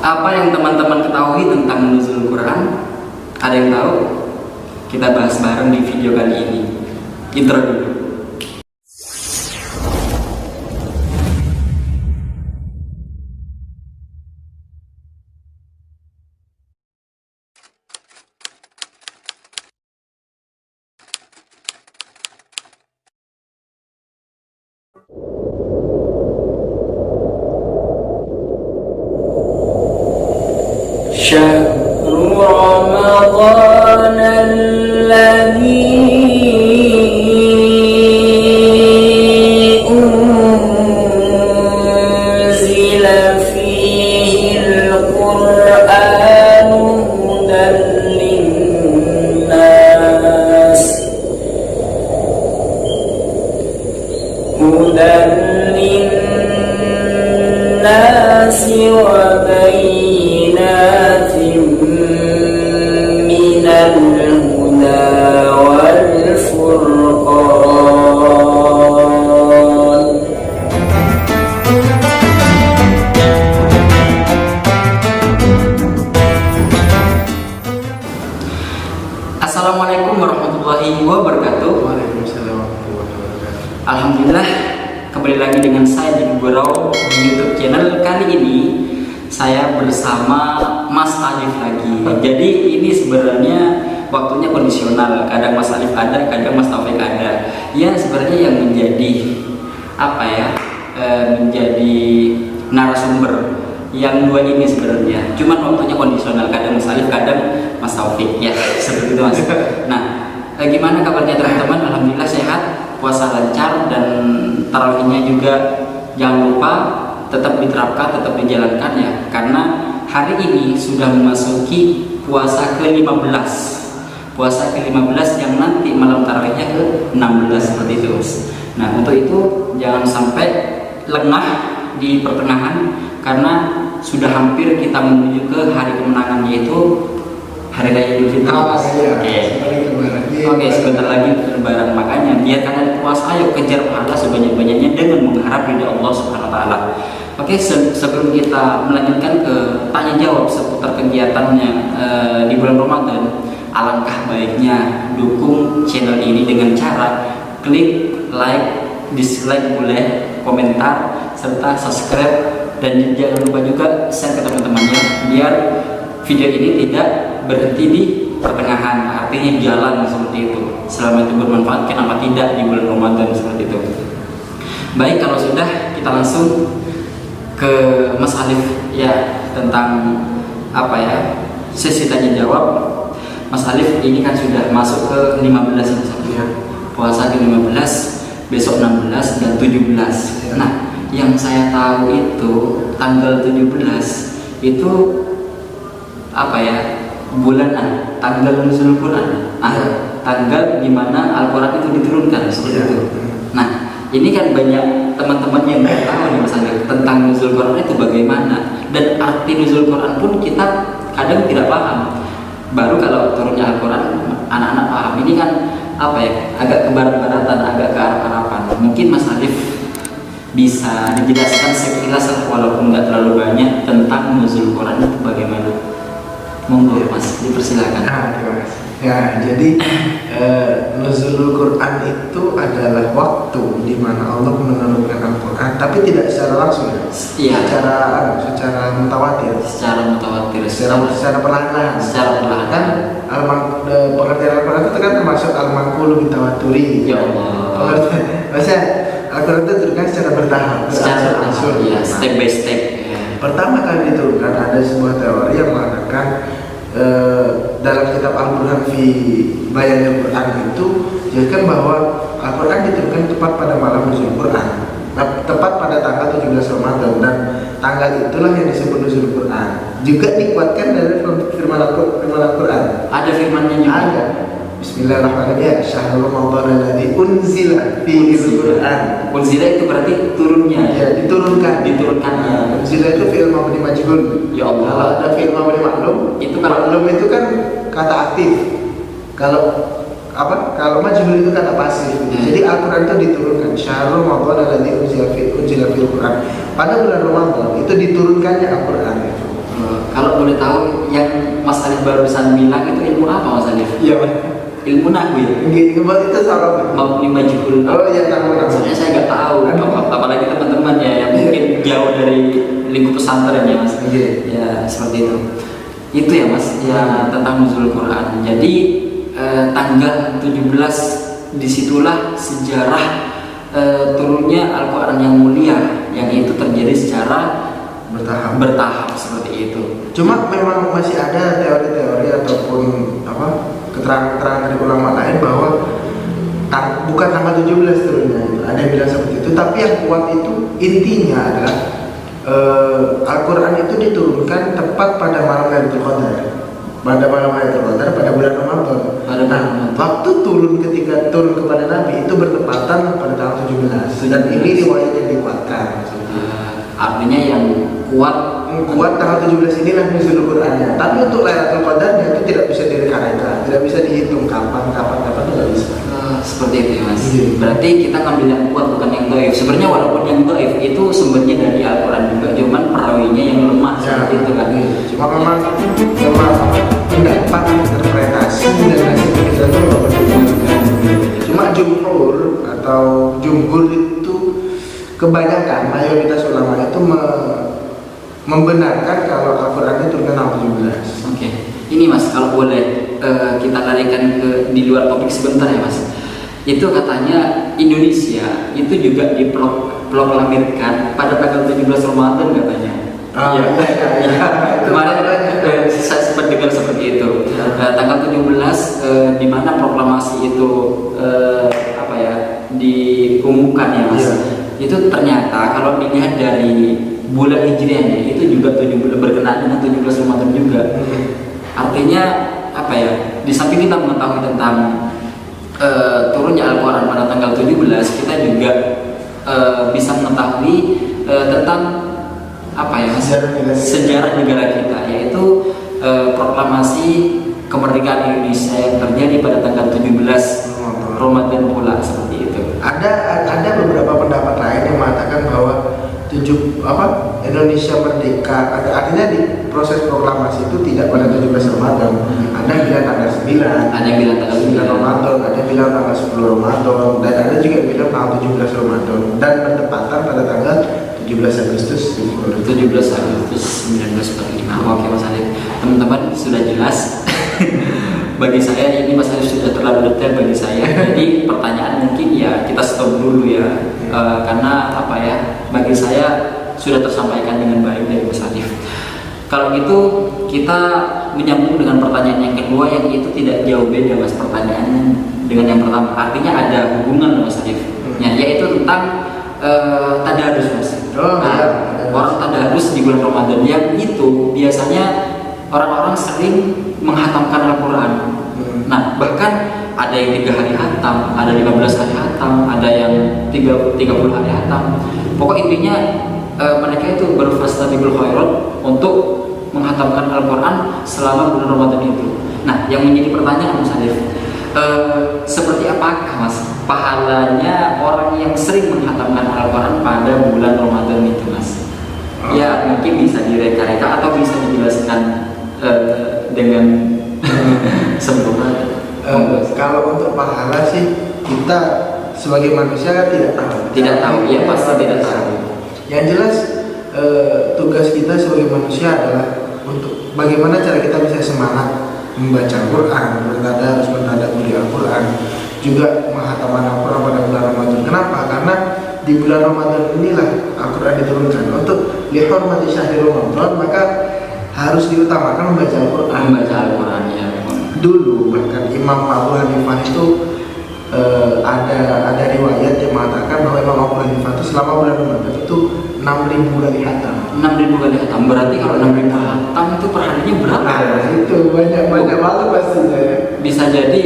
Apa yang teman-teman ketahui tentang nuzul Quran? Ada yang tahu? Kita bahas bareng di video kali ini. Intro dulu. شهر رمضان الذي أنزل فيه القرآن هدى للناس وبينات من الهدى والفرقان. Assalamualaikum warahmatullahi wabarakatuh. Waalaikumsalam warahmatullahi wabarakatuh. Alhamdulillah, kembali lagi dengan saya di Gurau di YouTube channel. Kali ini saya bersama Mas Alif lagi. Jadi ini sebenarnya waktunya kondisional. Kadang Mas Alif ada, kadang Mas Taufik ada. Ya sebenarnya yang menjadi menjadi narasumber yang dua ini sebenarnya. Cuman waktunya kondisional. Kadang Mas Alif, kadang Mas Taufik. Ya seperti itu Mas. Nah, gimana kabarnya teman-teman? Alhamdulillah sehat, puasa lancar, dan tarawihnya juga jangan lupa tetap diterapkan, tetap dijalankan ya, karena hari ini sudah memasuki puasa ke-15 yang nanti malam tarawihnya ke-16 seperti itu. Nah untuk itu jangan sampai lengah di pertengahan, karena sudah hampir kita menuju ke hari kemenangan, yaitu hari raya Idul Fitri. Oke, sebentar lagi Lebaran. Makanya biar kalian puasa, ayo kejar pahala sebanyak-banyaknya dengan mengharap ridha Allah Subhanahu wa taala. Oke, sebelum kita melanjutkan ke tanya jawab seputar kegiatannya di bulan Ramadan, alangkah baiknya dukung channel ini dengan cara klik like, dislike boleh, komentar, serta subscribe, dan jangan lupa juga share ke teman-temannya biar video ini tidak berhenti di pertengahan, artinya jalan seperti itu. Selama itu bermanfaat, kenapa tidak di bulan Ramadan seperti itu. Baik, kalau sudah kita langsung ke Mas Alif ya, tentang sesi tanya jawab. Mas Alif ini kan sudah masuk ke 15 ya, puasa ke-15, besok 16 dan 17 ya. Nah yang saya tahu itu tanggal 17 itu bulan tanggal nuzul Quran, tanggal dimana Al-Quran itu diturunkan seperti itu. Nah ini kan banyak teman-teman yang nggak tahu nih Mas Alif tentang nuzul Quran itu bagaimana, dan arti nuzul Quran pun kita kadang tidak paham. Baru kalau turunnya Al-Quran anak-anak paham. Ini kan agak ke barat-baratan, agak ke arah-arapan. Mungkin Mas Alif bisa dijelaskan sekilas walaupun nggak terlalu banyak tentang nuzul Quran itu bagaimana. Monggo Mas, dipersilakan. Terima kasih. Ya, jadi nuzulul Quran itu adalah waktu di mana Allah menurunkan Al-Quran, tapi tidak secara langsung ya. Iya. Secara mutawatir. Secara perlahan. Secara perlahan. Kan pengertian Al-Quran itu kan termasuk al-manqulu bitawaturi. Ya Allah. Maksudnya Al-Quran itu diturunkan secara bertahap. Ya, step by step. Pertama kali diturunkan ada sebuah teori yang mengatakan dalam kitab Al-Burhan fi Bayanil Quran itu jelaskan bahwa Al-Quran diturunkan tepat pada malam nuzul Quran, tepat pada tanggal 17 Ramadan, dan tanggal itulah yang disebut nuzul Quran. Juga dikuatkan dari firman Al-Quran. Ada firmannya juga. Ada. Bismillahirrahmanirrahim. Syahrul Ramadan alladzi unzila fihi al-Quran. Unzila itu berarti turunnya. Ya, diturunkannya. Unzila itu fi'il mabni majhul. Ya Allah. Kalau ada fi'il mabni maklum, itu kan maklum itu kan kata aktif. Kalau majhul itu kata pasif. Jadi Al-Quran itu diturunkan. Syahrul Ramadan alladzi unzila fihi al-Quran. Pada bulan Ramadan itu diturunkannya Al-Quran. kalau boleh tahu yang Mas Alif barusan bilang itu ilmu apa Mas Alif? Iya Mas. Ilmu nahwu ya? Gimana itu salah? Mabni majhul. Oh iya, tahu. Soalnya saya nggak tahu, apalagi teman-teman ya yang mungkin jauh dari lingkup pesantren ya Mas. Iya. Ya seperti itu. Itu ya Mas, ya tentang nuzul Quran. Jadi tanggal 17 disitulah sejarah turunnya Al-Quran yang mulia, yang itu terjadi secara bertahap seperti itu. Cuma memang masih ada teori-teori ataupun keterangan-keterangan dari ulama lain bahwa bukan tanggal 17 turunnya itu. Ada yang bilang seperti itu, tapi yang kuat itu intinya adalah Al-Quran itu diturunkan tepat pada malam Lailatul Qadar. Pada malam Lailatul Qadar pada bulan Ramadan. Waktu ketika turun kepada Nabi itu bertepatan pada tanggal 17. Dan ini riwayat yang dikuatkan. Artinya yang kuat tanggal 17 inilah nuzul Qur'annya. Tapi untuk Lailatul Qadarnya itu tidak bisa direka-reka, tidak bisa dihitung kapan tidak bisa. Seperti itu ya Mas. Iya. Berarti kita ngambil yang kuat bukan yang dhaif. Sebenarnya walaupun yang dhaif itu sumbernya dari Al-Quran juga, cuman perawinya yang lemah seperti itu kan. Iya. Cuma memang pendapat interpretasi dan hasil pikiran itu berbeda. Cuma jumhur itu kebanyakan mayoritas ulama itu membenarkan kalau Al-Quran itu tanggal 17. Oke. Ini Mas, kalau boleh kita larikan ke di luar topik sebentar ya Mas. Itu katanya Indonesia itu juga diproklamirkan pada tanggal 17 Ramadan katanya. Kemarin saya sempat dengar seperti itu. Tanggal 17 di mana proklamasi itu diumumkan ya Mas. Itu ternyata kalau dilihat dari bulan hijriahnya itu juga berkenaan dengan 17 Ramadan juga. Artinya di samping kita mengetahui tentang turunnya Al-Quran pada tanggal 17, kita juga bisa mengetahui tentang sejarah negara kita, yaitu proklamasi kemerdekaan Indonesia yang terjadi pada tanggal 17 Ramadan pula seperti itu. Ada beberapa pendapat lain yang mengatakan bahwa Indonesia merdeka, artinya di proses proklamasi itu tidak pada 17 Ramadan. Ada yang bilang tanggal 9, ada yang bilang tanggal 9 Ramadan, ada yang bilang tanggal 10 Ramadan, dan ada juga yang bilang tanggal 17 Ramadan, dan bertepatan pada tanggal 17 Agustus 1945. Oke Mas Alif, teman-teman sudah jelas. Bagi saya ini Mas Alif sudah terlalu detail bagi saya. Jadi pertanyaan mungkin ya kita stop dulu ya, karena bagi saya sudah tersampaikan dengan baik dari Mas Alif. Kalau gitu kita menyambung dengan pertanyaan yang kedua, yang itu tidak jauh beda Mas pertanyaannya dengan yang pertama. Artinya ada hubungan Mas Alif, yaitu tentang tadarus Mas. Orang tadarus di bulan Ramadan yang itu biasanya orang-orang sering menghatamkan Al-Quran. Nah, bahkan ada yang 3 hari hatam, ada 15 hari hatam, ada yang 30 hari hatam. Pokok intinya mereka itu berfastabiqul khairat untuk menghatamkan Al-Quran selama bulan Ramadan itu. Nah, yang menjadi pertanyaan Mas Alif, seperti apakah Mas pahalanya orang yang sering menghatamkan Al-Quran pada bulan Ramadan itu Mas? Ya mungkin bisa direka-reka atau bisa dijelaskan dengan sempurna. Kalau untuk pahala sih kita sebagai manusia kan tidak tahu. Ya pasti tidak tahu. Yang jelas tugas kita sebagai manusia adalah untuk bagaimana cara kita bisa semangat membaca Al-Quran, bertadarus di Al-Quran, juga menghatamkan Al-Quran pada bulan Ramadan. Kenapa? Karena di bulan Ramadan inilah Al-Quran diturunkan. Untuk lihormati syahri Ramadan, maka harus diutamakan membaca Al-Quran. Ya. Dulu bahkan Imam Abu Hanifah itu ada riwayat yang mengatakan bahwa Imam Abu Hanifah itu selama bulan Ramadan itu 6.000 kali hatam. 6.000 kali hatam, berarti kalau 6.000 hatam itu perharinya berapa? Itu banyak banget pastinya ya. Bisa jadi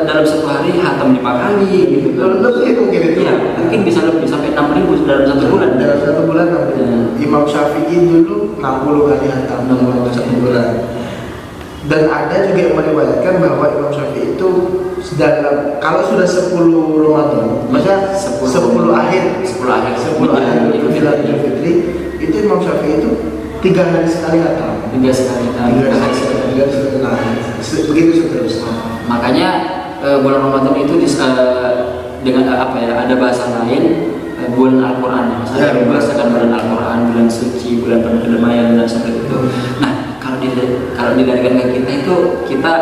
dalam satu hari hatam 5 kali gitu. Lebih mungkin itu. Ya, mungkin bisa lebih sampai 6.000 dalam satu bulan. Dalam satu bulan 6.000. Imam Syafi'i dulu 60 kali hatam dalam satu bulan. Dan ada juga yang meriwayatkan bahwa Imam Syafi'i itu kalau sudah 10 Ramadan, maksudnya 10 akhir Idul Fitri, itu Imam Syafi'i itu 3 hari sekali hatam. 3 sekali, 3 hari sekali. Nah, begitu seterusnya. Makanya bulan Ramadan itu dengan apa ya, ada bahasa lain bulan Al-Quran ya, Ya, membahasakan bulan Al-Quran, bulan suci, bulan penuh kedamaian dan seperti itu. Nah, kalau didalikan ke kita itu kita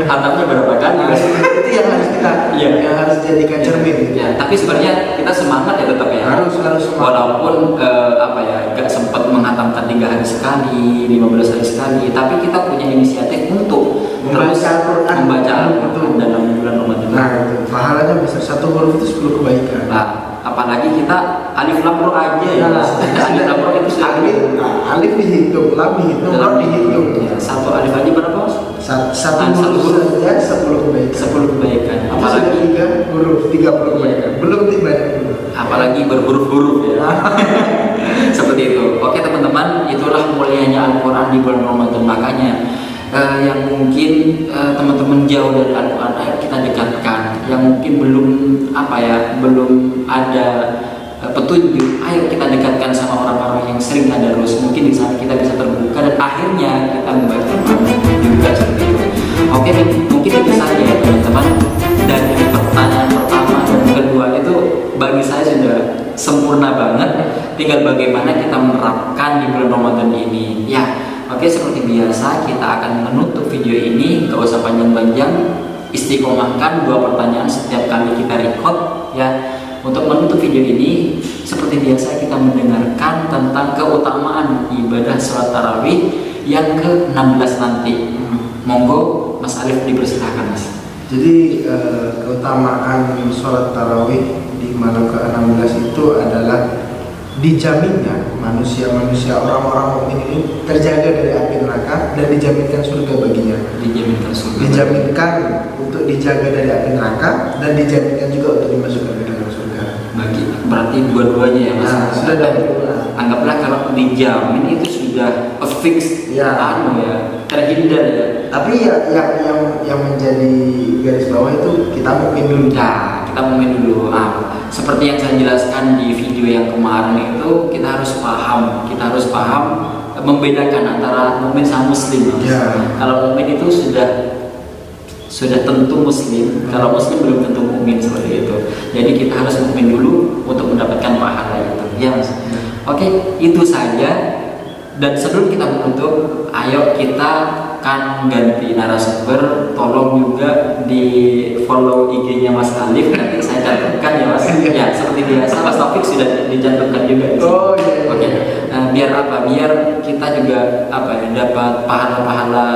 hatapnya berapa kali? Itu yang harus kita, yang harus jadikan cermin. Gitu. Ya, tapi sebenarnya kita semangat ya tetap ya. Harus semangat. Walaupun apa ya, gak sempat menghatamkan 3 hari sekali, 15 hari sekali, tapi kita punya inisiatif untuk membaca Al-Quran dalam bulan Ramadan. Nah, itu pahalanya besar, 1 huruf itu 10 kebaikan. Nah, apalagi kita alif lam ra aja ya. Alif lam ra itu sudah alif dihitung, lam dihitung, ra dihitung. Ya, 1 alif aja berapa, Mas? Satu huruf saja 10 kebaikan. 10 kebaikan. Apalagi 3 huruf 30 kebaikan. Belum banyak huruf. Apalagi berhuruf-huruf ya. Seperti itu. Oke teman-teman, itulah mulianya Al-Quran di bulan Ramadan. Makanya yang mungkin teman-teman jauh dari Al-Quran, ayo kita dekatkan. Yang mungkin belum apa ya, belum ada petunjuk, ayo kita dekatkan sama orang-orang yang sering tadarus. Mungkin di sana kita bisa terbuka dan akhirnya kita membaca juga seperti itu. Oke, mungkin itu saja ya teman-teman. Dari pertanyaan pertama dan kedua itu bagi saya sudah sempurna banget. Tinggal bagaimana kita menerapkan di bulan Ramadan ini. Ya, oke, seperti biasa kita akan menutup video ini, gak usah panjang-panjang. Istiqomahkan 2 pertanyaan setiap kali kita record ya. Untuk menutup video ini, seperti biasa kita mendengarkan tentang keutamaan ibadah sholat tarawih yang ke-16 nanti. Monggo Mas Alif dipersilahkan, Mas. Jadi keutamaan sholat tarawih di malam ke-16 itu adalah dijaminnya manusia-manusia, orang-orang mukmin ini terjaga dari api neraka dan dijaminkan surga baginya. Dijaminkan surga. Dijaminkan untuk dijaga dari api neraka dan dijaminkan juga untuk dimasukkan ke dalam surga. Berarti dua-duanya ya, Mas. Nah, sudah ada. Anggaplah kalau dijamin itu sudah fix Ya. Terhindar ya. Tapi yang menjadi garis bawah itu kita mukmin dulu. Nah, kita mukmin dulu. Seperti yang saya jelaskan di video yang kemarin itu, kita harus paham membedakan antara mukmin sama muslim. Ya. Kalau mukmin itu sudah tentu muslim, kalau muslim belum tentu mukmin, seperti itu. Jadi kita harus mukmin dulu untuk mendapatkan pahala itu. Ya, Mas. Oke, itu saja. Dan sebelum kita menutup, ayo kita kan ganti narasumber. Tolong juga di follow IG-nya Mas Alif, nanti saya cantumkan ya, Mas. Ya, seperti biasa Mas Taufik sudah dicantumkan juga di sini. Oh iya. Oke. Biar apa? Biar kita juga dapat pahala-pahala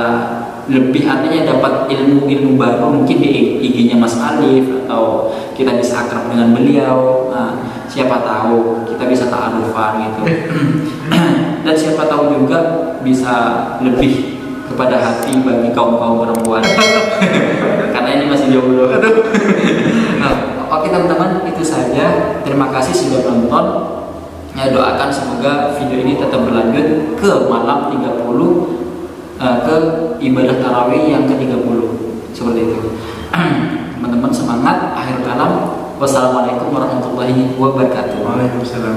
lebih, artinya dapat ilmu-ilmu baru mungkin di IG-nya Mas Alif, atau kita bisa akrab dengan beliau. Siapa tahu kita bisa ta'arufan gitu. Dan siapa tahu juga bisa lebih kepada hati bagi kaum-kaum perempuan. Karena ini masih jomblo. Oke teman-teman, itu saja. Terima kasih sudah nonton. Ya, doakan semoga video ini tetap berlanjut ke malam 30, ke ibadah tarawih yang ke-30, seperti itu. Teman-teman semangat. Akhir kalam, wassalamualaikum warahmatullahi wabarakatuh. Waalaikumsalam.